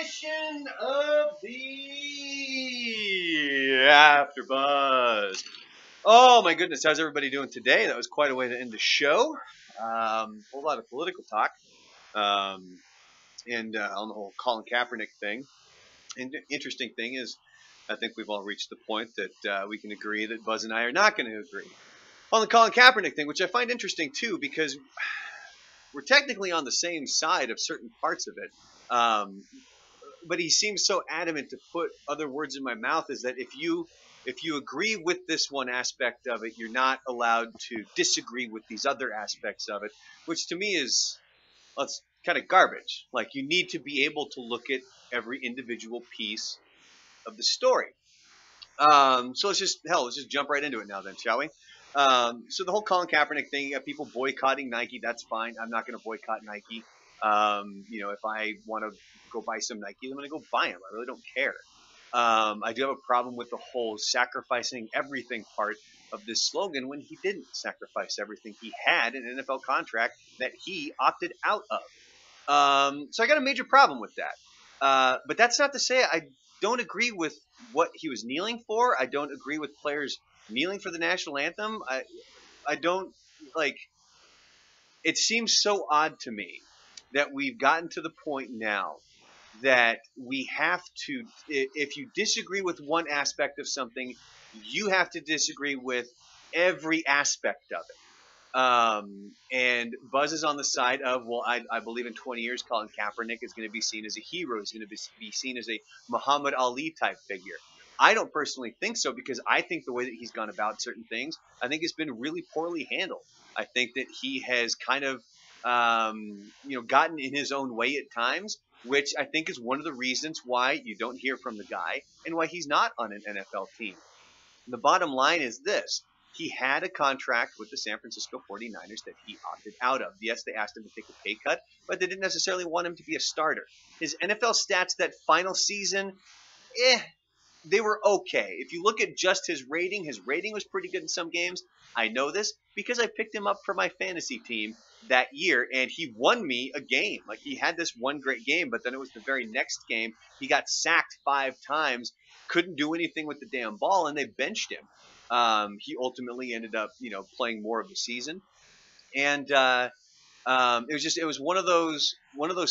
edition of the AfterBuzz. Oh my goodness, how's everybody doing today? That was quite a way to end the show. A whole lot of political talk, and on the whole Colin Kaepernick thing. And the interesting thing is, I think we've all reached the point that we can agree that Buzz and I are not going to agree on the Colin Kaepernick thing, which I find interesting too, because we're technically on the same side of certain parts of it. But he seems so adamant to put other words in my mouth, is that if you agree with this one aspect of it, you're not allowed to disagree with these other aspects of it, which to me is, well, it's kind of garbage. Like, you need to be able to look at every individual piece of the story. So let's just jump right into it now then, shall we? So the whole Colin Kaepernick thing, you got people boycotting Nike. That's fine. I'm not going to boycott Nike. If I want to go buy some Nike, I'm going to go buy them. I really don't care. I do have a problem with the whole sacrificing everything part of this slogan when he didn't sacrifice everything. He had an NFL contract that he opted out of. So I got a major problem with that. But that's not to say I don't agree with what he was kneeling for. I don't agree with players kneeling for the national anthem. I don't like. It seems so odd to me that we've gotten to the point now that we have to, if you disagree with one aspect of something, you have to disagree with every aspect of it. And Buzz is on the side of, well, I believe in 20 years, Colin Kaepernick is going to be seen as a hero. He's going to be seen as a Muhammad Ali type figure. I don't personally think so, because I think the way that he's gone about certain things, I think it's been really poorly handled. I think that he has kind of, gotten in his own way at times, which I think is one of the reasons why you don't hear from the guy and why he's not on an NFL team. The bottom line is this. He had a contract with the San Francisco 49ers that he opted out of. Yes, they asked him to take a pay cut, but they didn't necessarily want him to be a starter. His NFL stats that final season, they were okay. If you look at just his rating was pretty good in some games. I know this because I picked him up for my fantasy team that year, and he won me a game. Like, he had this one great game, but then it was the very next game he got sacked 5 times, couldn't do anything with the damn ball, and they benched him. He ultimately ended up, playing more of the season, and it was one of those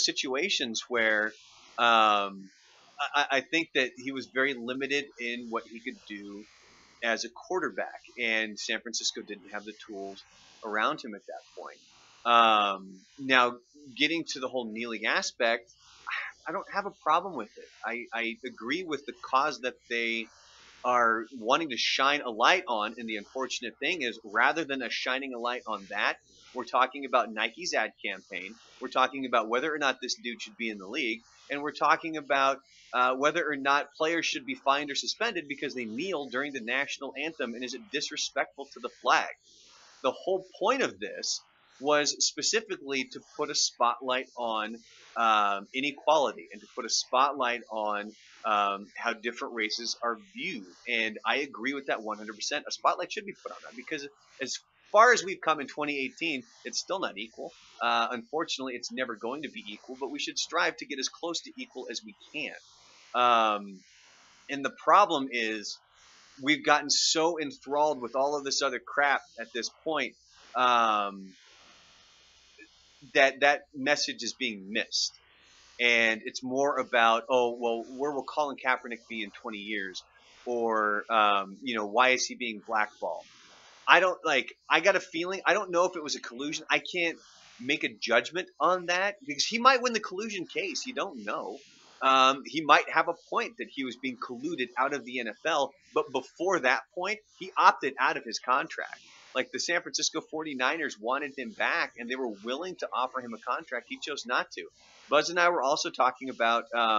situations where I think that he was very limited in what he could do as a quarterback, and San Francisco didn't have the tools around him at that point. Now, getting to the whole kneeling aspect, I don't have a problem with it. I agree with the cause that they are wanting to shine a light on, and the unfortunate thing is, rather than us shining a light on that, we're talking about Nike's ad campaign. We're talking about whether or not this dude should be in the league, and we're talking about whether or not players should be fined or suspended because they kneel during the national anthem, and is it disrespectful to the flag? The whole point of this was specifically to put a spotlight on inequality, and to put a spotlight on how different races are viewed. And I agree with that 100%. A spotlight should be put on that, because as far as we've come in 2018, it's still not equal. Unfortunately, it's never going to be equal, but we should strive to get as close to equal as we can. And the problem is, we've gotten so enthralled with all of this other crap at this point that message is being missed. And it's more about, oh, well, where will Colin Kaepernick be in 20 years? Or, why is he being blackballed? I got a feeling, I don't know if it was a collusion. I can't make a judgment on that, because he might win the collusion case. You don't know. He might have a point that he was being colluded out of the NFL, but before that point, he opted out of his contract. Like, the San Francisco 49ers wanted him back, and they were willing to offer him a contract. He chose not to. Buzz and I were also talking about the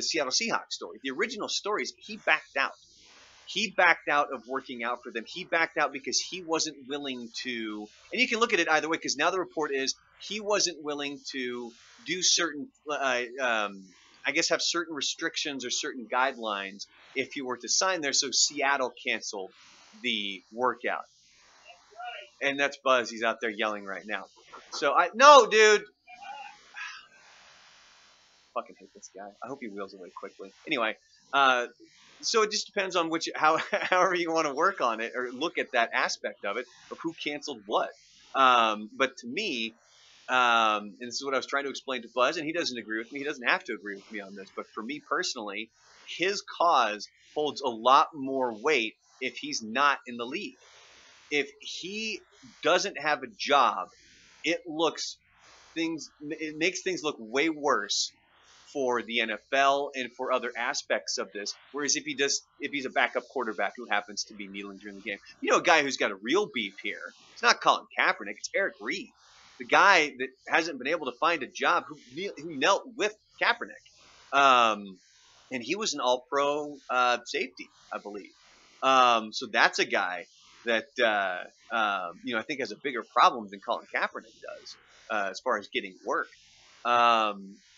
Seattle Seahawks story. The original stories, he backed out. He backed out of working out for them. He backed out because he wasn't willing to, and you can look at it either way, because now the report is he wasn't willing to do certain, have certain restrictions or certain guidelines if he were to sign there, so Seattle canceled the workout. And that's Buzz. He's out there yelling right now. So no, dude. Fucking hate this guy. I hope he wheels away quickly. Anyway, so it just depends on however you want to work on it or look at that aspect of it of who canceled what. But to me, and this is what I was trying to explain to Buzz, and he doesn't agree with me. He doesn't have to agree with me on this. But for me personally, his cause holds a lot more weight if he's not in the league. If he doesn't have a job, it makes things look way worse for the NFL and for other aspects of this. Whereas if he's a backup quarterback who happens to be kneeling during the game, a guy who's got a real beef here, it's not Colin Kaepernick, it's Eric Reid, the guy that hasn't been able to find a job who knelt with Kaepernick. And he was an all-pro safety, I believe. So that's a guy that I think has a bigger problem than Colin Kaepernick does as far as getting work.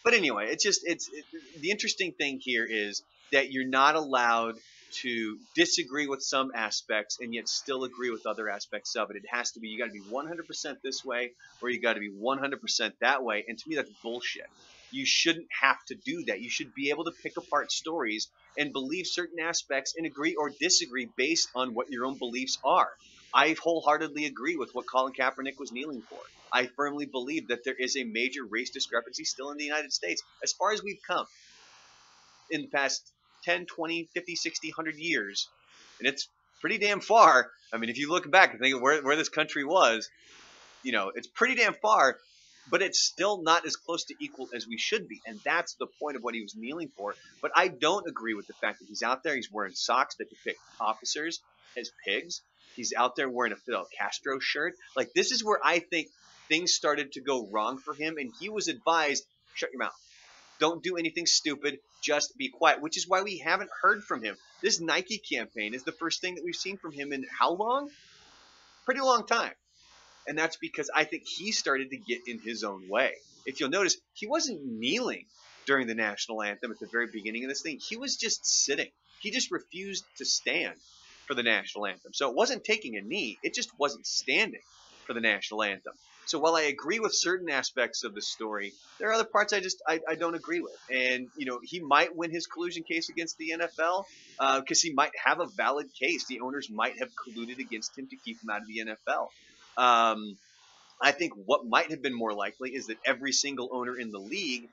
But anyway, the interesting thing here is that you're not allowed to disagree with some aspects and yet still agree with other aspects of it. It has to be, you got to be 100% this way or you got to be 100% that way. And to me, that's bullshit. You shouldn't have to do that. You should be able to pick apart stories and believe certain aspects and agree or disagree based on what your own beliefs are. I wholeheartedly agree with what Colin Kaepernick was kneeling for. I firmly believe that there is a major race discrepancy still in the United States. As far as we've come in the past 10, 20, 50, 60, 100 years, and it's pretty damn far. I mean, if you look back and think of where this country was, it's pretty damn far, but it's still not as close to equal as we should be. And that's the point of what he was kneeling for. But I don't agree with the fact that he's out there, he's wearing socks that depict officers as pigs. He's out there wearing a Fidel Castro shirt. Like, this is where I think things started to go wrong for him, and he was advised, shut your mouth. Don't do anything stupid. Just be quiet, which is why we haven't heard from him. This Nike campaign is the first thing that we've seen from him in how long? Pretty long time. And that's because I think he started to get in his own way. If you'll notice, he wasn't kneeling during the national anthem at the very beginning of this thing. He was just sitting. He just refused to stand for the national anthem. So it wasn't taking a knee. It just wasn't standing for the national anthem. So while I agree with certain aspects of the story, there are other parts I don't agree with. And, he might win his collusion case against the NFL because he might have a valid case. The owners might have colluded against him to keep him out of the NFL. I think what might have been more likely is that every single owner in the league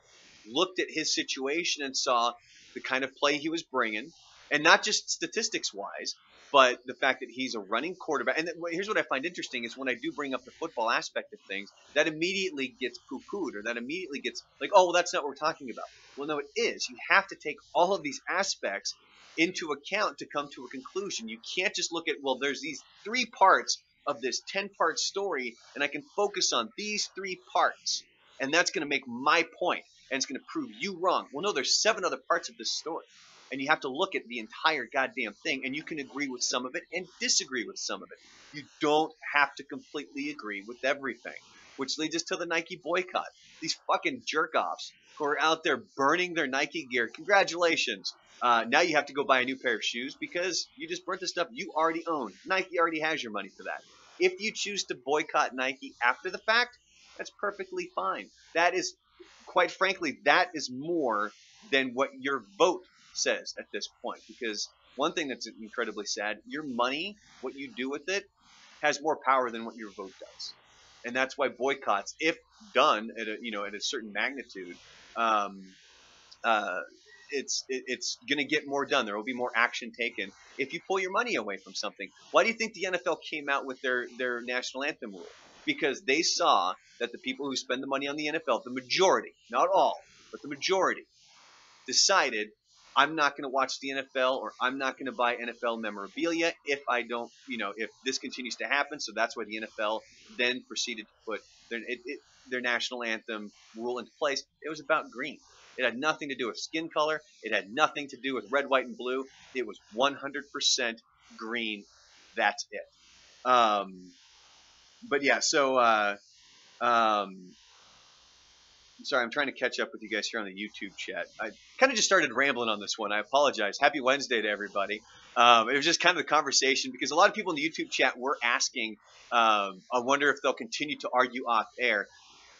looked at his situation and saw the kind of play he was bringing, and not just statistics-wise, but the fact that he's a running quarterback. And here's what I find interesting is when I do bring up the football aspect of things, that immediately gets poo-pooed, or that immediately gets like, oh, well, that's not what we're talking about. Well, no, it is. You have to take all of these aspects into account to come to a conclusion. You can't just look at, well, there's these 3 parts of this 10-part story, and I can focus on these 3 parts, and that's going to make my point, and it's going to prove you wrong. Well, no, there's 7 other parts of this story. And you have to look at the entire goddamn thing, and you can agree with some of it and disagree with some of it. You don't have to completely agree with everything, which leads us to the Nike boycott. These fucking jerk-offs who are out there burning their Nike gear. Congratulations. Now you have to go buy a new pair of shoes because you just burnt the stuff you already own. Nike already has your money for that. If you choose to boycott Nike after the fact, that's perfectly fine. That is, quite frankly, that is more than what your vote says at this point, because one thing that's incredibly sad, your money, what you do with it, has more power than what your vote does. And that's why boycotts, if done at a certain magnitude, it's going to get more done. There will be more action taken if you pull your money away from something. Why do you think the NFL came out with their national anthem rule? Because they saw that the people who spend the money on the NFL, the majority, not all, but the majority, decided, I'm not going to watch the NFL, or I'm not going to buy NFL memorabilia if I don't, if this continues to happen. So that's why the NFL then proceeded to put their national anthem rule into place. It was about green. It had nothing to do with skin color. It had nothing to do with red, white, and blue. It was 100% green. That's it. But yeah, so sorry, I'm trying to catch up with you guys here on the YouTube chat. I kind of just started rambling on this one. I apologize. Happy Wednesday to everybody. It was just kind of the conversation because a lot of people in the YouTube chat were asking, I wonder if they'll continue to argue off air.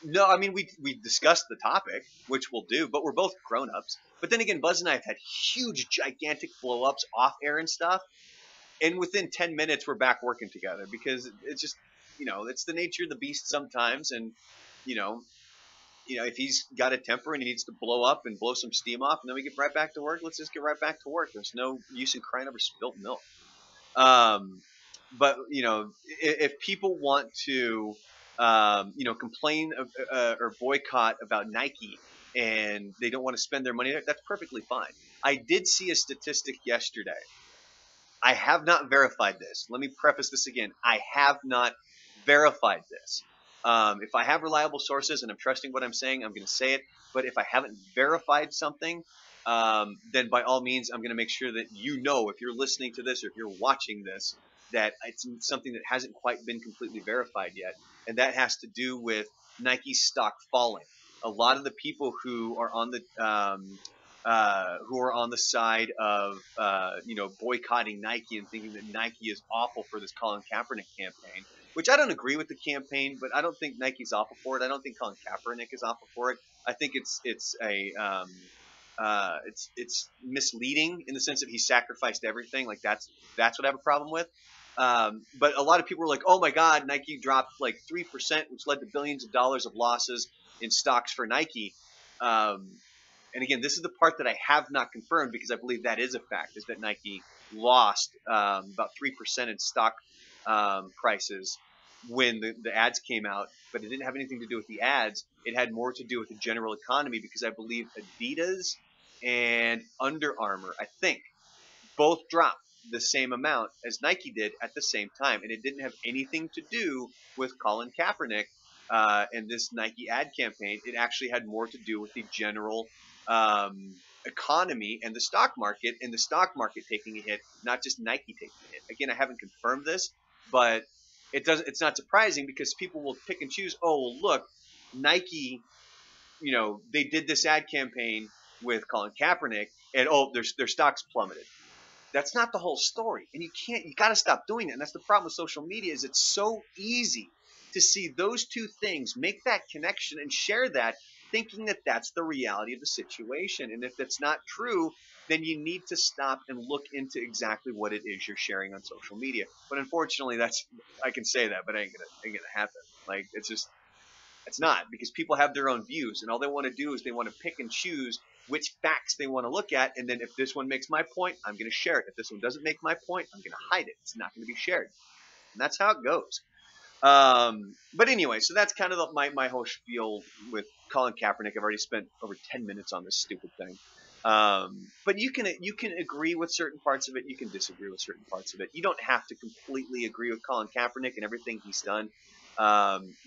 No, I mean, we discussed the topic, which we'll do, but we're both grown-ups. But then again, Buzz and I have had huge, gigantic blow-ups off air and stuff. And within 10 minutes, we're back working together because it's just, it's the nature of the beast sometimes. And, you know, if he's got a temper and he needs to blow up and blow some steam off and then we get right back to work, let's just get right back to work. There's no use in crying over spilt milk. But, if people want to, complain or boycott about Nike and they don't want to spend their money there, that's perfectly fine. I did see a statistic yesterday. I have not verified this. Let me preface this again. I have not verified this. If I have reliable sources and I'm trusting what I'm saying, I'm going to say it. But if I haven't verified something, then by all means, I'm going to make sure that if you're listening to this or if you're watching this, that it's something that hasn't quite been completely verified yet. And that has to do with Nike's stock falling. A lot of the people who are on the side of boycotting Nike and thinking that Nike is awful for this Colin Kaepernick campaign, which I don't agree with the campaign, but I don't think Nike's awful for it. I don't think Colin Kaepernick is awful for it. I think it's misleading in the sense that he sacrificed everything. Like that's what I have a problem with. But a lot of people were like, oh my God, Nike dropped like 3%, which led to billions of dollars of losses in stocks for Nike. And again, this is the part that I have not confirmed because I believe that is a fact, is that Nike lost about 3% in stock prices when the ads came out, but it didn't have anything to do with the ads. It had more to do with the general economy because I believe Adidas and Under Armour, I think, both dropped the same amount as Nike did at the same time. And it didn't have anything to do with Colin Kaepernick and this Nike ad campaign. It actually had more to do with the general economy and the stock market taking a hit, not just Nike taking a hit. Again, I haven't confirmed this, but it's not surprising because people will pick and choose. Oh, well, look, Nike, they did this ad campaign with Colin Kaepernick and their stocks plummeted. That's not the whole story. And you got to stop doing that. And that's the problem with social media is it's so easy to see those two things, make that connection and share that, thinking that that's the reality of the situation. And if that's not true, then you need to stop and look into exactly what it is you're sharing on social media. But unfortunately, I can say that, but it ain't gonna happen. Like it's not, because people have their own views, and all they want to do is they want to pick and choose which facts they want to look at. And then if this one makes my point, I'm going to share it. If this one doesn't make my point, I'm going to hide it. It's not going to be shared. And that's how it goes. But anyway, so that's kind of my whole spiel with Colin Kaepernick. I've already spent over 10 minutes on this stupid thing. But you can agree with certain parts of it. You can disagree with certain parts of it. You don't have to completely agree with Colin Kaepernick and everything he's done,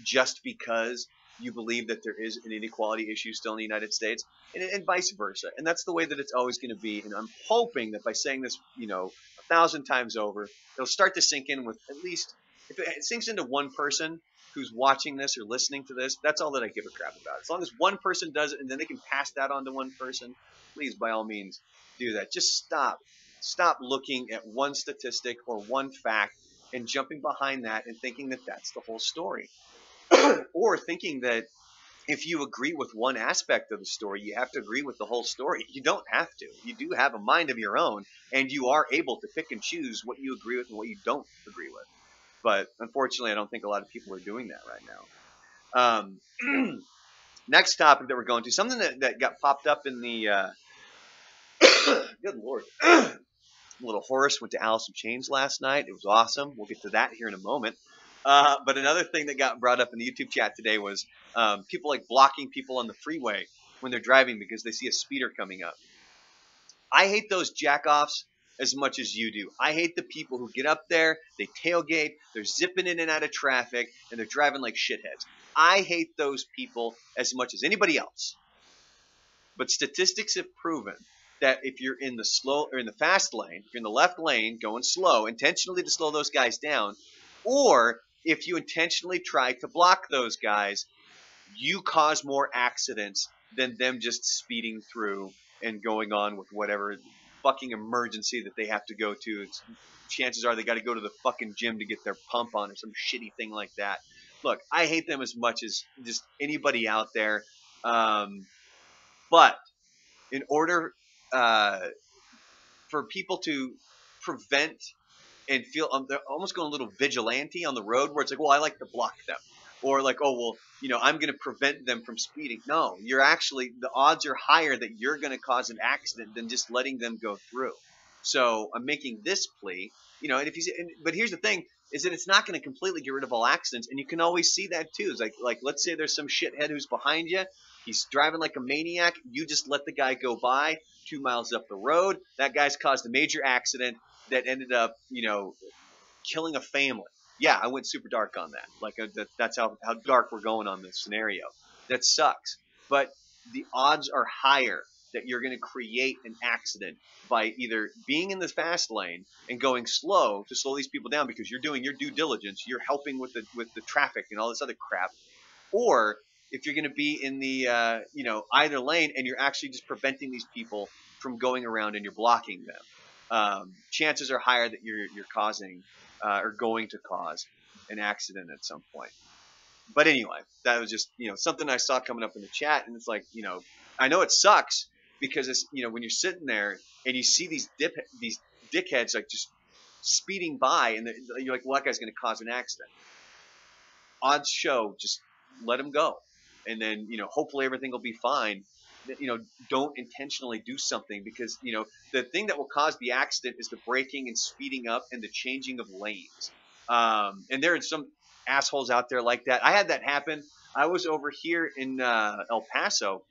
just because you believe that there is an inequality issue still in the United States, and vice versa. And that's the way that it's always going to be. And I'm hoping that by saying this, 1,000 times over, it'll start to sink in with at least, if it sinks into one person who's watching this or listening to this, that's all that I give a crap about. As long as one person does it and then they can pass that on to one person, please, by all means, do that. Just stop looking at one statistic or one fact and jumping behind that and thinking that that's the whole story. Or thinking that if you agree with one aspect of the story, you have to agree with the whole story. You don't have to. You do have a mind of your own, and you are able to pick and choose what you agree with and what you don't agree with. But unfortunately, I don't think a lot of people are doing that right now. Next topic that we're going to, something that got popped up in the good Lord. Little Horace went to Alice in Chains last night. It was awesome. We'll get to that here in a moment. But another thing that got brought up in the YouTube chat today was people like blocking people on the freeway when they're driving because they see a speeder coming up. I hate those jackoffs as much as you do. I hate the people who get up there, they tailgate, they're zipping in and out of traffic, and they're driving like shitheads. I hate those people as much as anybody else. But statistics have proven that if you're in the slow or in the fast lane, if you're in the left lane going slow, intentionally to slow those guys down, or if you intentionally try to block those guys, you cause more accidents than them just speeding through and going on with whatever fucking emergency that they have to go to. Chances are they got to go to the fucking gym to get their pump on or some shitty thing like that. Look, I hate them as much as just anybody out there. But in order for people to prevent and feel they're almost going a little vigilante on the road where it's like, well, I like to block them. Or like, oh, well, I'm going to prevent them from speeding. No, you're actually, the odds are higher that you're going to cause an accident than just letting them go through. So I'm making this plea, and but here's the thing is that it's not going to completely get rid of all accidents. And you can always see that too. It's like, let's say there's some shithead who's behind you. He's driving like a maniac. You just let the guy go by 2 miles up the road. That guy's caused a major accident that ended up, killing a family. Yeah, I went super dark on that. Like that's how dark we're going on this scenario. That sucks. But the odds are higher that you're going to create an accident by either being in the fast lane and going slow to slow these people down because you're doing your due diligence, you're helping with the traffic and all this other crap, or if you're going to be in the either lane and you're actually just preventing these people from going around and you're blocking them. Chances are higher that you're causing or going to cause an accident at some point. But anyway, that was just something I saw coming up in the chat, and it's like I know it sucks because it's when you're sitting there and you see these dickheads like just speeding by, and you're like, well, that guy's going to cause an accident. Odds show just let him go, and then hopefully everything will be fine. Don't intentionally do something because the thing that will cause the accident is the braking and speeding up and the changing of lanes. And there are some assholes out there like that. I had that happen. I was over here in El Paso.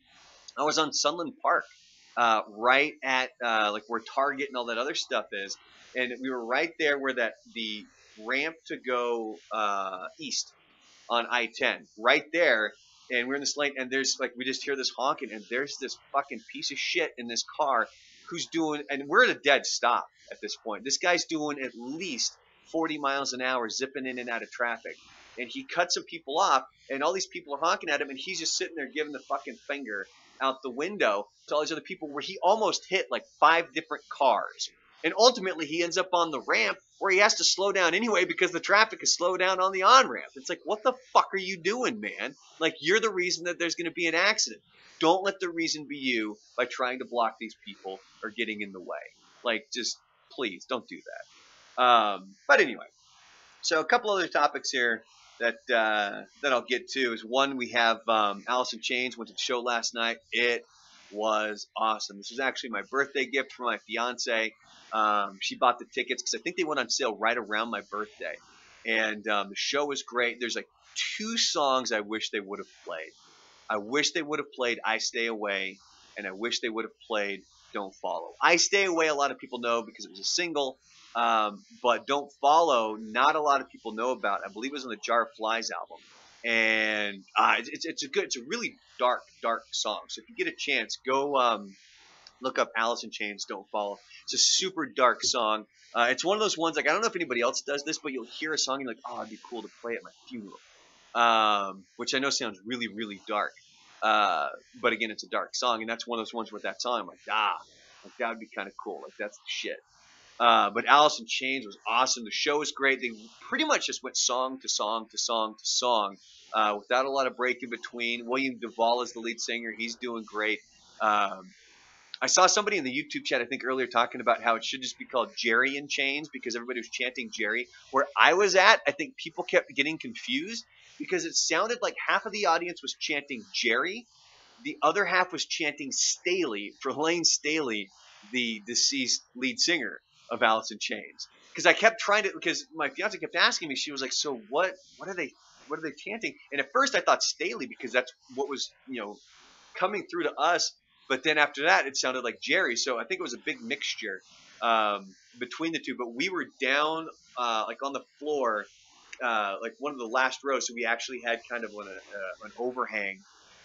I was on Sunland Park, right at like where Target and all that other stuff is, and we were right there where the ramp to go east on I-10, right there. And we're in this lane, and there's like we just hear this honking, and there's this fucking piece of shit in this car who's doing, and we're at a dead stop at this point. This guy's doing at least 40 miles an hour, zipping in and out of traffic, and he cuts some people off, and all these people are honking at him, and he's just sitting there giving the fucking finger out the window to all these other people, where he almost hit like 5 different cars. And ultimately, he ends up on the ramp where he has to slow down anyway because the traffic is slowed down on the on-ramp. It's like, what the fuck are you doing, man? Like, you're the reason that there's going to be an accident. Don't let the reason be you by trying to block these people or getting in the way. Like, just please don't do that. But anyway, so a couple other topics here that I'll get to is one, we have Alice in Chains went to the show last night. It was awesome. This was actually my birthday gift for my fiance. She bought the tickets because I think they went on sale right around my birthday. And the show was great. There's like 2 songs I wish they would have played. I wish they would have played I Stay Away, and I wish they would have played Don't Follow. I Stay Away, a lot of people know because it was a single, but Don't Follow, not a lot of people know about. I believe it was on the Jar of Flies album. And it's a really dark song. So if you get a chance, go look up Alice in Chains, Don't Follow. It's a super dark song. It's one of those ones, like, I don't know if anybody else does this, but you'll hear a song and you're like, oh, it'd be cool to play at my funeral. Which I know sounds really, really dark. But again, it's a dark song, and that's one of those ones with that song, I'm like, like, that would be kind of cool. Like, that's the shit. But Alice in Chains was awesome. The show was great. They pretty much just went song to song to song to song, without a lot of break in between. William Duvall is the lead singer. He's doing great. I saw somebody in the YouTube chat, I think earlier, talking about how it should just be called Jerry in Chains because everybody was chanting Jerry. Where I was at, I think people kept getting confused because it sounded like half of the audience was chanting Jerry. The other half was chanting Staley for Lane Staley, the deceased lead singer of Alice in Chains. Because I kept trying to, because my fiance kept asking me, she was like, so what are they chanting? And at first I thought Staley because that's what was, coming through to us. But then after that, it sounded like Jerry. So I think it was a big mixture between the two. But we were down like on the floor, like one of the last rows. So we actually had kind of an overhang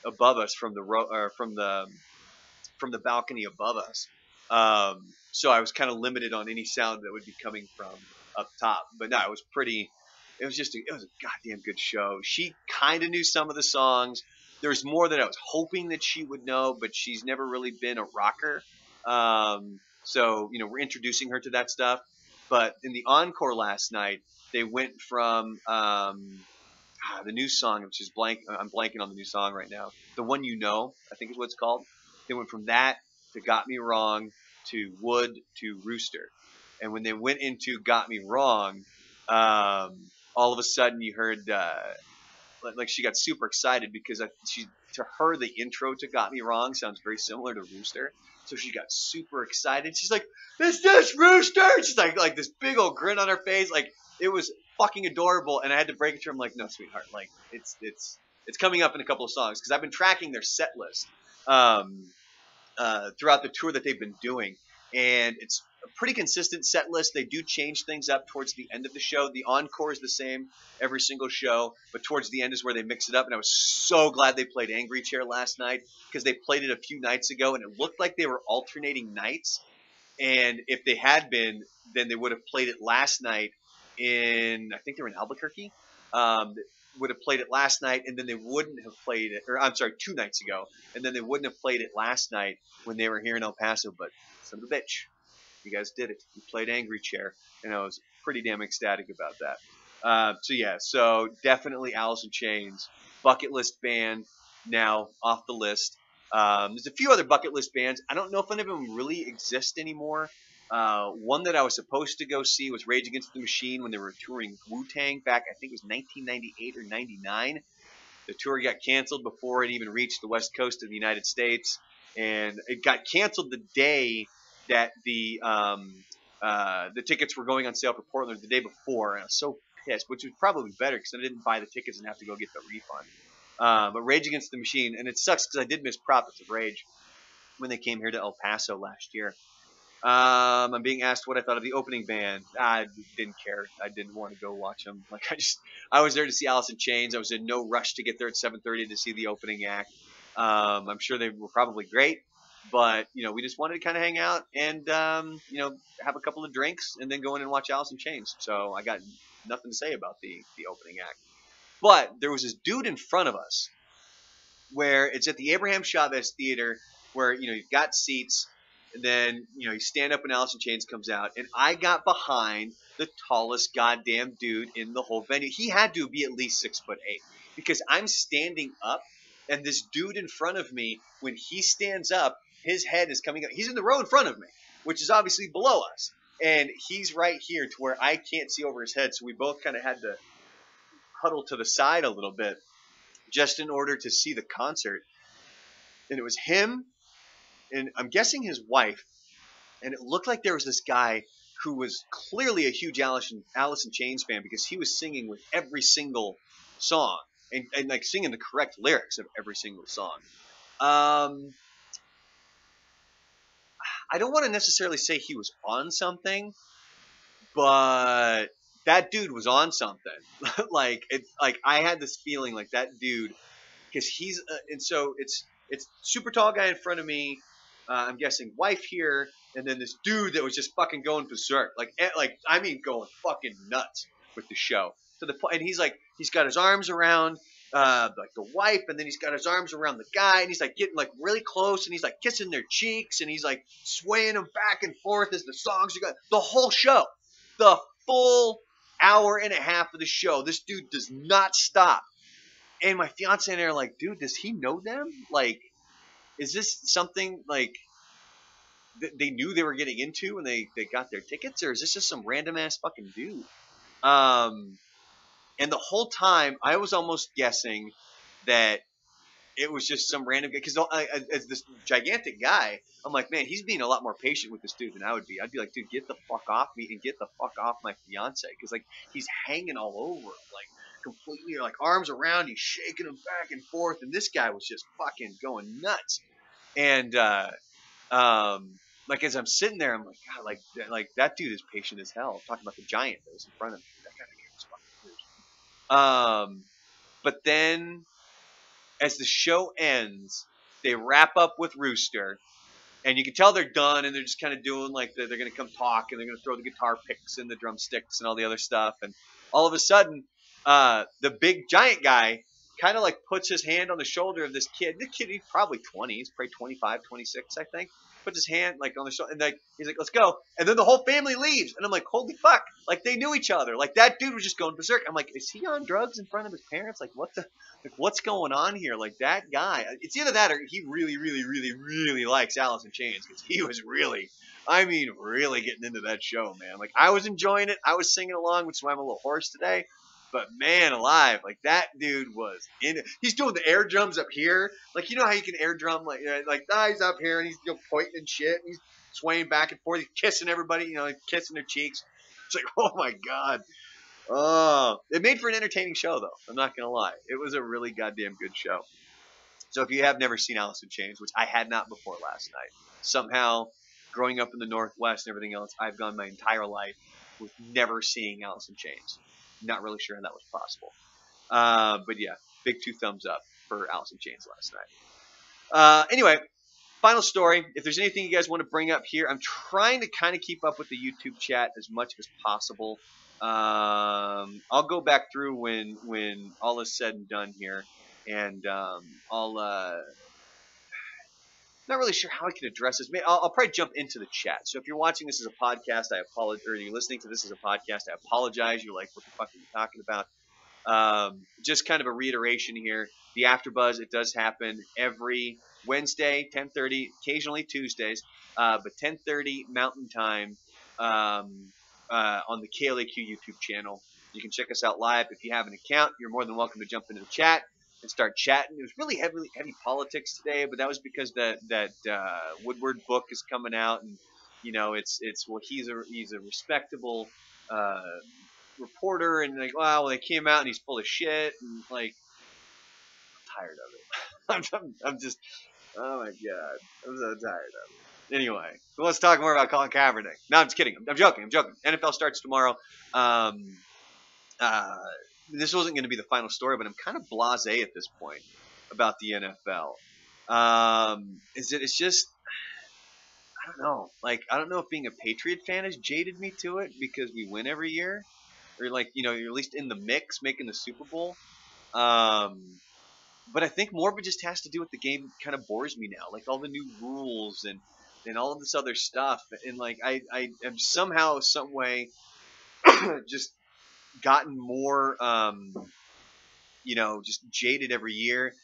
above us from the balcony above us. So I was kind of limited on any sound that would be coming from up top. But no, it was a goddamn good show. She kind of knew some of the songs. There's more that I was hoping that she would know, but she's never really been a rocker. So, we're introducing her to that stuff. But in the encore last night, they went from the new song, which is blank. I'm blanking on the new song right now. The one I think is what it's called. They went from that to Got Me Wrong to Wood to Rooster. And when they went into Got Me Wrong, all of a sudden you heard like she got super excited because to her the intro to Got Me Wrong sounds very similar to Rooster. So she got super excited. She's like, "Is this Rooster?" She's like this big old grin on her face. Like, it was fucking adorable. And I had to break it to her. I'm like, "No, sweetheart. Like, it's coming up in a couple of songs because I've been tracking their set list throughout the tour that they've been doing, and it's a pretty consistent set list. They do change things up towards the end of the show. The encore is the same every single show, but towards the end is where they mix it up. And I was so glad they played Angry Chair last night because they played it a few nights ago, and it looked like they were alternating nights. And if they had been, then they would have played it last night I think they were in Albuquerque. Would have played it last night, and then they wouldn't have played it, or I'm sorry, 2 nights ago, and then they wouldn't have played it last night when they were here in El Paso. But son of a bitch, you guys did it. You played Angry Chair, and I was pretty damn ecstatic about that. So definitely Alice in Chains, bucket list band now off the list. There's a few other bucket list bands. I don't know if any of them really exist anymore. One that I was supposed to go see was Rage Against the Machine when they were touring Wu-Tang back, I think it was 1998 or 99. The tour got canceled before it even reached the west coast of the United States, and it got canceled the day that the tickets were going on sale for Portland the day before, and I was so pissed, which was probably better because I didn't buy the tickets and have to go get the refund. But Rage Against the Machine, and it sucks because I did miss Prophets of Rage when they came here to El Paso last year. I'm being asked what I thought of the opening band. I didn't care. I didn't want to go watch them. Like, I was there to see Alice in Chains. I was in no rush to get there at 7:30 to see the opening act. I'm sure they were probably great, but we just wanted to kind of hang out and have a couple of drinks and then go in and watch Alice in Chains. So I got nothing to say about the opening act. But there was this dude in front of us where it's at the Abraham Chavez Theater where you've got seats. And then, you stand up when Alice in Chains comes out. And I got behind the tallest goddamn dude in the whole venue. He had to be at least 6'8", because I'm standing up. And this dude in front of me, when he stands up, his head is coming up. He's in the row in front of me, which is obviously below us. And he's right here to where I can't see over his head. So we both kind of had to huddle to the side a little bit just in order to see the concert. And it was him, and I'm guessing his wife, and it looked like there was this guy who was clearly a huge Alice in Chains fan because he was singing with every single song and like singing the correct lyrics of every single song. I don't want to necessarily say he was on something, but that dude was on something. like I had this feeling like that dude, because he's and so it's super tall guy in front of me. I'm guessing wife here, and then this dude that was just fucking going berserk, I mean going fucking nuts with the show. To the point, and he's got his arms around like the wife, and then he's got his arms around the guy, and he's like getting like really close, and he's like kissing their cheeks, and he's like swaying them back and forth as the songs are going. The whole show, the full hour and a half of the show, this dude does not stop. And my fiance and I are like, dude, does he know them? Like, is this something like they knew they were getting into when they got their tickets, or is this just some random ass fucking dude? And the whole time I was almost guessing that it was just some random guy, because as this gigantic guy, I'm like, man, he's being a lot more patient with this dude than I would be. I'd be like, dude, get the fuck off me and get the fuck off my fiance, because like he's hanging all over him, like completely, like arms around, he's shaking him back and forth, and this guy was just fucking going nuts. And like as I'm sitting there, I'm like, God, like that dude is patient as hell. I'm talking about the giant that was in front of me. That kind of was fucking weird. But then as the show ends, they wrap up with Rooster, and you can tell they're done, and they're just kind of doing like they're going to come talk, and they're going to throw the guitar picks and the drumsticks and all the other stuff. And all of a sudden, the big giant guy kind of like puts his hand on the shoulder of this kid. The kid, he's probably 20. He's probably 25, 26, I think. puts his hand like on the shoulder, and like he's like, let's go. And then the whole family leaves, and I'm like, holy fuck! Like they knew each other. Like that dude was just going berserk. I'm like, is he on drugs in front of his parents? Like what the, like what's going on here? Like that guy, it's either that or he really, really, really, really likes Alice in Chains because he was really, I mean, really getting into that show, man. Like I was enjoying it. I was singing along, which is why I'm a little hoarse today. But man alive, like that dude was in it. He's doing the air drums up here. Like you know how you can air drum like he's up here and he's pointing and shit. And he's swaying back and forth. He's kissing everybody, like kissing their cheeks. It's like, oh my god. Oh, it made for an entertaining show though. I'm not gonna lie. It was a really goddamn good show. So if you have never seen Alice in Chains, which I had not before last night, somehow growing up in the Northwest and everything else, I've gone my entire life with never seeing Alice in Chains. Not really sure how that was possible. But yeah, big 2 thumbs up for Alice in Chains last night. Anyway, final story. If there's anything you guys want to bring up here, I'm trying to kind of keep up with the YouTube chat as much as possible. I'll go back through when all is said and done here, and I'll not really sure how I can address this. I'll probably jump into the chat. So if you're watching this as a podcast, I apologize. Or you're listening to this as a podcast, I apologize. You're like, what the fuck are you talking about? Just kind of a reiteration here. The AfterBuzz, it does happen every Wednesday, 10:30, occasionally Tuesdays, but 10:30 Mountain Time on the KLAQ YouTube channel. You can check us out live. If you have an account, you're more than welcome to jump into the chat and start chatting. It was really heavy politics today, but that was because that Woodward book is coming out, and you know it's well he's a respectable reporter, and like wow, well, they came out and he's full of shit, and like I'm tired of it. I'm just oh my god, I'm so tired of it. Anyway, so let's talk more about Colin Kaepernick. No, I'm just kidding. I'm joking. NFL starts tomorrow. This wasn't going to be the final story, but I'm kind of blasé at this point about the NFL. It's just, I don't know. Like, I don't know if being a Patriot fan has jaded me to it because we win every year. Or, like, you know, you're at least in the mix making the Super Bowl. But I think more of it just has to do with the game kind of bores me now. Like, all the new rules and all of this other stuff. And, like, I am somehow, some way just gotten more, you know, just jaded every year.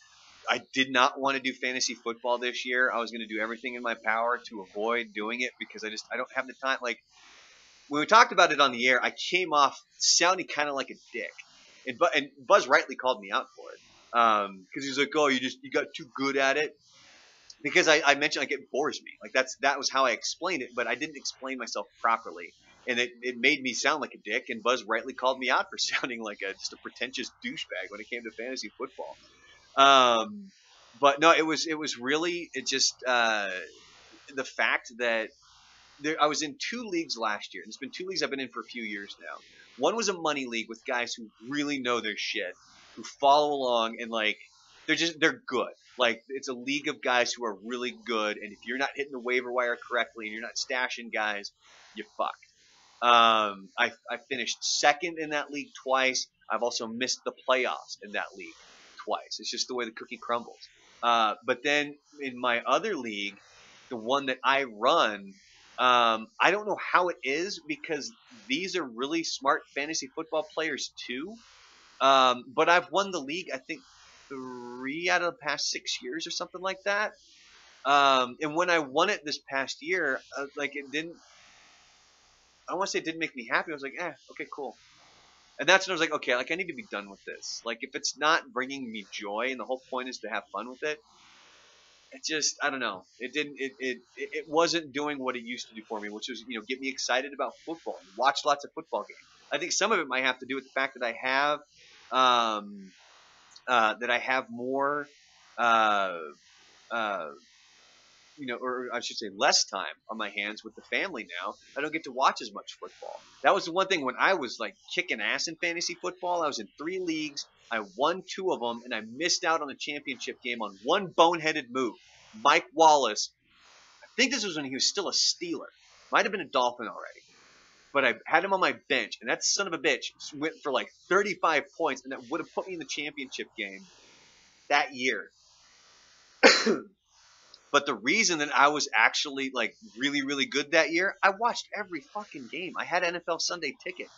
I did not want to do fantasy football this year. I was going to do everything in my power to avoid doing it because I don't have the time. Like when we talked about it on the air, I came off sounding kind of like a dick, and Buzz rightly called me out for it because he's like, "Oh, you got too good at it." Because I mentioned like it bores me. Like that was how I explained it, but I didn't explain myself properly. And it made me sound like a dick, and Buzz rightly called me out for sounding like just a pretentious douchebag when it came to fantasy football. But no, it was really just the fact that I was in 2 leagues last year. And it's been 2 leagues I've been in for a few years now. One was a money league with guys who really know their shit, who follow along, and like they're good. Like it's a league of guys who are really good, and if you're not hitting the waiver wire correctly and you're not stashing guys, you fuck. I finished second in that league twice. I've also missed the playoffs in that league twice. It's just the way the cookie crumbles. But then in my other league, the one that I run, I don't know how it is because these are really smart fantasy football players too. But I've won the league, I think 3 out of the past 6 years or something like that. And when I won it this past year, like it didn't. I don't want to say it didn't make me happy. I was like, okay, cool. And that's when I was like, okay, like I need to be done with this. Like if it's not bringing me joy and the whole point is to have fun with it, it just, I don't know. It wasn't doing what it used to do for me, which was, you know, get me excited about football and watch lots of football games. I think some of it might have to do with the fact that I have more, you know, or I should say less time on my hands with the family now. I don't get to watch as much football. That was the one thing when I was like kicking ass in fantasy football. I was in 3 leagues. I won 2 of them, and I missed out on the championship game on one boneheaded move. Mike Wallace, I think this was when he was still a Steeler. Might have been a Dolphin already. But I had him on my bench, and that son of a bitch went for like 35 points, and that would have put me in the championship game that year. But the reason that I was actually like really, really good that year, I watched every fucking game. I had an NFL Sunday ticket.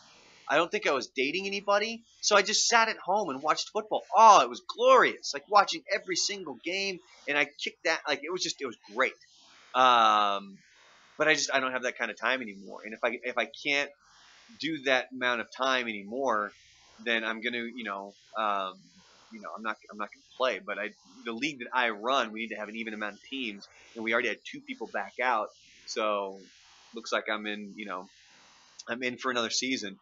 I don't think I was dating anybody, so I just sat at home and watched football. Oh, it was glorious! Like watching every single game, and I kicked that. Like it was great. But I don't have that kind of time anymore. And if I can't do that amount of time anymore, then I'm gonna I'm not gonna play. But the league that I run, we need to have an even amount of teams, and we already had 2 people back out, so looks like I'm in for another season.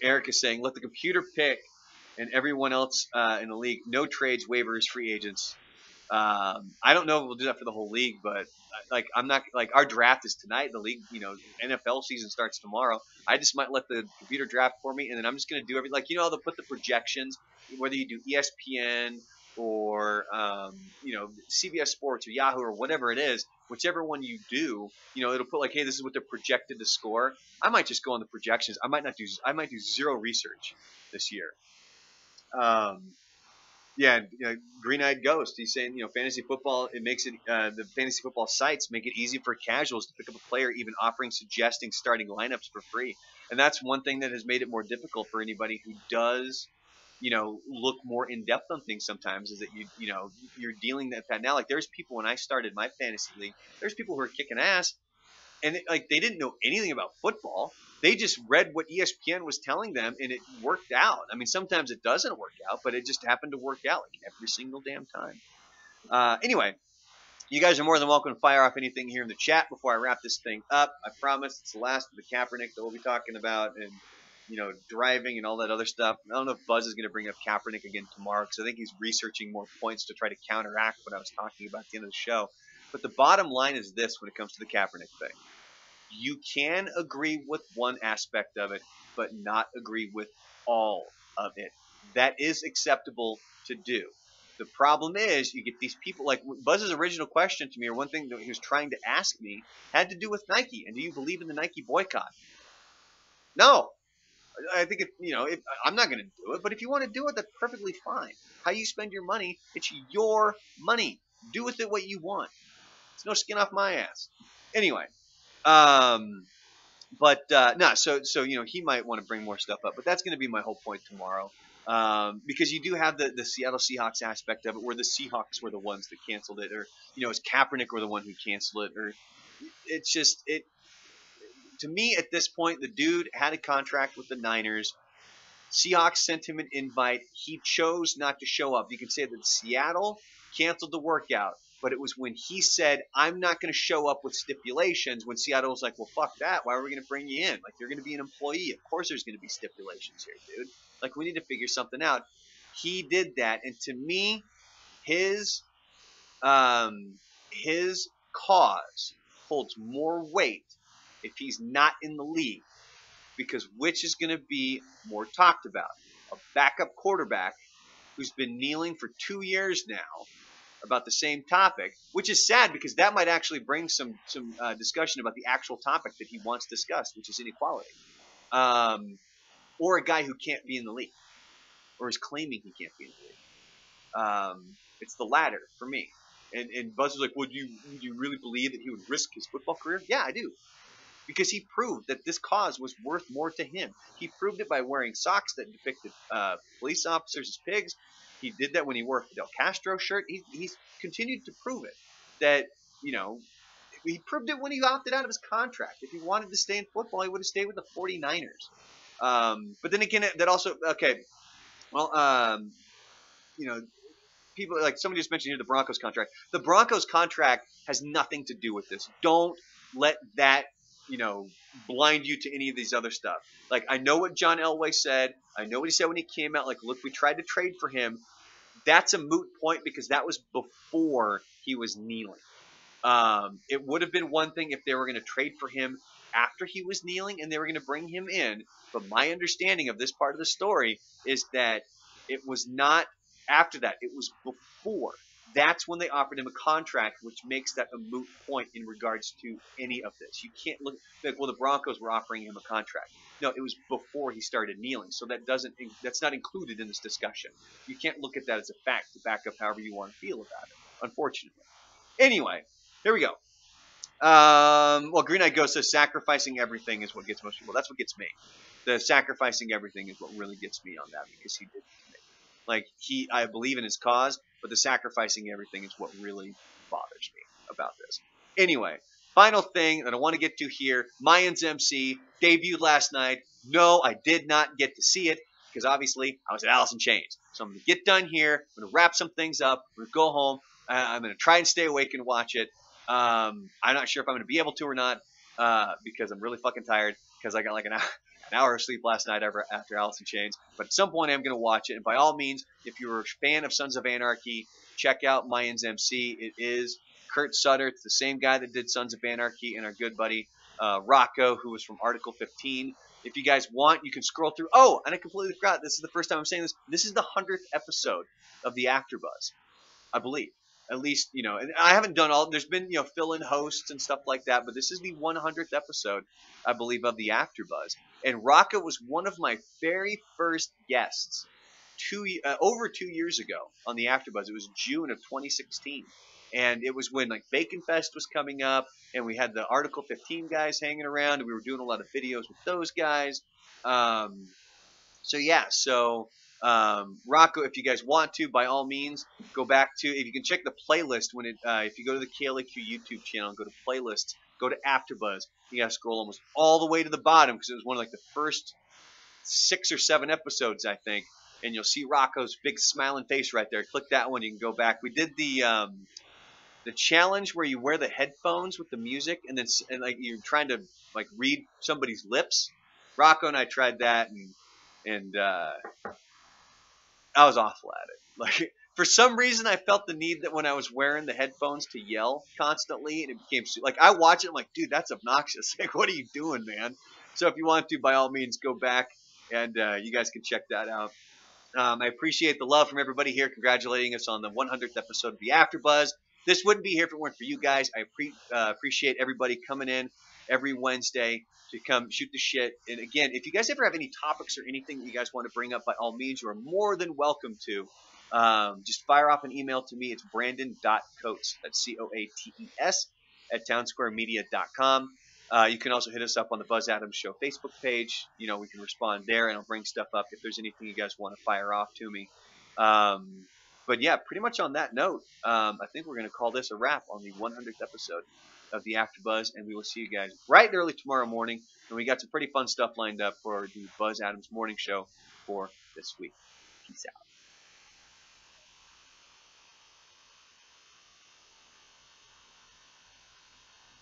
Eric is saying, let the computer pick, and everyone else in the league, no trades, waivers, free agents. I don't know if we'll do that for the whole league, but like I'm not like our draft is tonight. The league, NFL season starts tomorrow. I just might let the computer draft for me, and then I'm just gonna do everything. Like they'll put the projections, whether you do ESPN or CBS Sports or Yahoo or whatever it is, whichever one you do, it'll put like, hey, this is what they're projected to score. I might just go on the projections. I might do zero research this year. Yeah, Green-Eyed Ghost. He's saying, fantasy football. It makes it the fantasy football sites make it easy for casuals to pick up a player, even suggesting starting lineups for free. And that's one thing that has made it more difficult for anybody who does, look more in depth on things. Sometimes is that you're dealing with that now. Like there's people when I started my fantasy league, there's people who are kicking ass, and they didn't know anything about football. They just read what ESPN was telling them, and it worked out. I mean, sometimes it doesn't work out, but it just happened to work out like every single damn time. Anyway, you guys are more than welcome to fire off anything here in the chat before I wrap this thing up. I promise it's the last of the Kaepernick that we'll be talking about, and driving and all that other stuff. I don't know if Buzz is going to bring up Kaepernick again tomorrow because I think he's researching more points to try to counteract what I was talking about at the end of the show. But the bottom line is this when it comes to the Kaepernick thing. You can agree with one aspect of it, but not agree with all of it. That is acceptable to do. The problem is you get these people like Buzz's original question to me, or one thing that he was trying to ask me, had to do with Nike. And do you believe in the Nike boycott? No. I think I'm not going to do it, but if you want to do it, that's perfectly fine. How you spend your money, it's your money. Do with it what you want. It's no skin off my ass. Anyway. So he might want to bring more stuff up, but that's going to be my whole point tomorrow. Because you do have the Seattle Seahawks aspect of it, where the Seahawks were the ones that canceled it, or is Kaepernick were the one who canceled it, or it's just it. To me, at this point, the dude had a contract with the Niners. Seahawks sent him an invite. He chose not to show up. You can say that Seattle canceled the workout. But it was when he said, I'm not going to show up with stipulations, when Seattle was like, well, fuck that. Why are we going to bring you in? Like, you're going to be an employee. Of course there's going to be stipulations here, dude. Like, we need to figure something out. He did that. And to me, his cause holds more weight if he's not in the league. Because which is going to be more talked about? A backup quarterback who's been kneeling for 2 years now about the same topic, which is sad because that might actually bring some discussion about the actual topic that he wants discussed, which is inequality. Or a guy who can't be in the league, or is claiming he can't be in the league. It's the latter for me. And Buzz was like, would you really believe that he would risk his football career? Yeah, I do. Because he proved that this cause was worth more to him. He proved it by wearing socks that depicted police officers as pigs. He did that when he wore a Fidel Castro shirt. He's continued to prove it. That, he proved it when he opted out of his contract. If he wanted to stay in football, he would have stayed with the 49ers. But then again, that also, okay, well, people, like somebody just mentioned here, the Broncos contract. The Broncos contract has nothing to do with this. Don't let that, blind you to any of these other stuff. Like, I know what John Elway said. I know what he said when he came out. Like, look, we tried to trade for him. That's a moot point because that was before he was kneeling. It would have been one thing if they were going to trade for him after he was kneeling and they were going to bring him in. But my understanding of this part of the story is that it was not after that. It was before. That's when they offered him a contract, which makes that a moot point in regards to any of this. You can't look like, well, the Broncos were offering him a contract. No, it was before he started kneeling, so that's not included in this discussion. You can't look at that as a fact to back up however you want to feel about it, unfortunately. Anyway, Here we go. Well, Green Eyed Ghost says sacrificing everything is what gets most people. That's what gets me. The sacrificing everything is what really gets me on that, because he did it to me. Like, I believe in his cause, but the sacrificing everything is what really bothers me about this. Anyway, final thing that I want to get to here, Mayans MC debuted last night. No, I did not get to see it, because obviously I was at Alice in Chains. So I'm going to get done here. I'm going to wrap some things up. I'm going to go home. I'm going to try and stay awake and watch it. I'm not sure if I'm going to be able to or not, because I'm really fucking tired, because I got like an hour of sleep last night after Alice in Chains. But at some point I'm going to watch it. And by all means, if you're a fan of Sons of Anarchy, check out Mayans MC. It is Kurt Sutter. It's the same guy that did Sons of Anarchy, and our good buddy Rocco, who was from Article 15. If you guys want, you can scroll through. Oh, and I completely forgot. This is the first time I'm saying this. This is the 100th episode of the AfterBuzz, I believe. At least, and I haven't done all. There's been, fill-in hosts and stuff like that, but this is the 100th episode, I believe, of the AfterBuzz. And Rocco was one of my very first guests over 2 years ago on the AfterBuzz. It was June of 2016, and it was when like Bacon Fest was coming up, and we had the Article 15 guys hanging around, and we were doing a lot of videos with those guys. Rocco, if you guys want to, by all means, go back to, if you can check the playlist if you go to the KLAQ YouTube channel and go to playlists, go to AfterBuzz, you gotta scroll almost all the way to the bottom, because it was one of like the first 6 or 7 episodes, I think, and you'll see Rocco's big smiling face right there. Click that one, you can go back. We did the challenge where you wear the headphones with the music, and like you're trying to like read somebody's lips. Rocco and I tried that, and I was awful at it. Like, for some reason, I felt the need that when I was wearing the headphones to yell constantly, and it became like, I watch it, I'm like, dude, that's obnoxious. Like, what are you doing, man? So if you want to, by all means, go back, and you guys can check that out. I appreciate the love from everybody here congratulating us on the 100th episode of the AfterBuzz. This wouldn't be here if it weren't for you guys. I appreciate everybody coming in every Wednesday to come shoot the shit. And again, if you guys ever have any topics or anything that you guys want to bring up, by all means, you are more than welcome to. Just fire off an email to me. It's brandon.coates, that's Coates, at townsquaremedia.com. You can also hit us up on the Buzz Adams Show Facebook page. We can respond there, and I'll bring stuff up if there's anything you guys want to fire off to me. But yeah, pretty much on that note, I think we're going to call this a wrap on the 100th episode of the AfterBuzz, and we will see you guys bright and early tomorrow morning. And we got some pretty fun stuff lined up for the Buzz Adams Morning Show for this week. Peace out.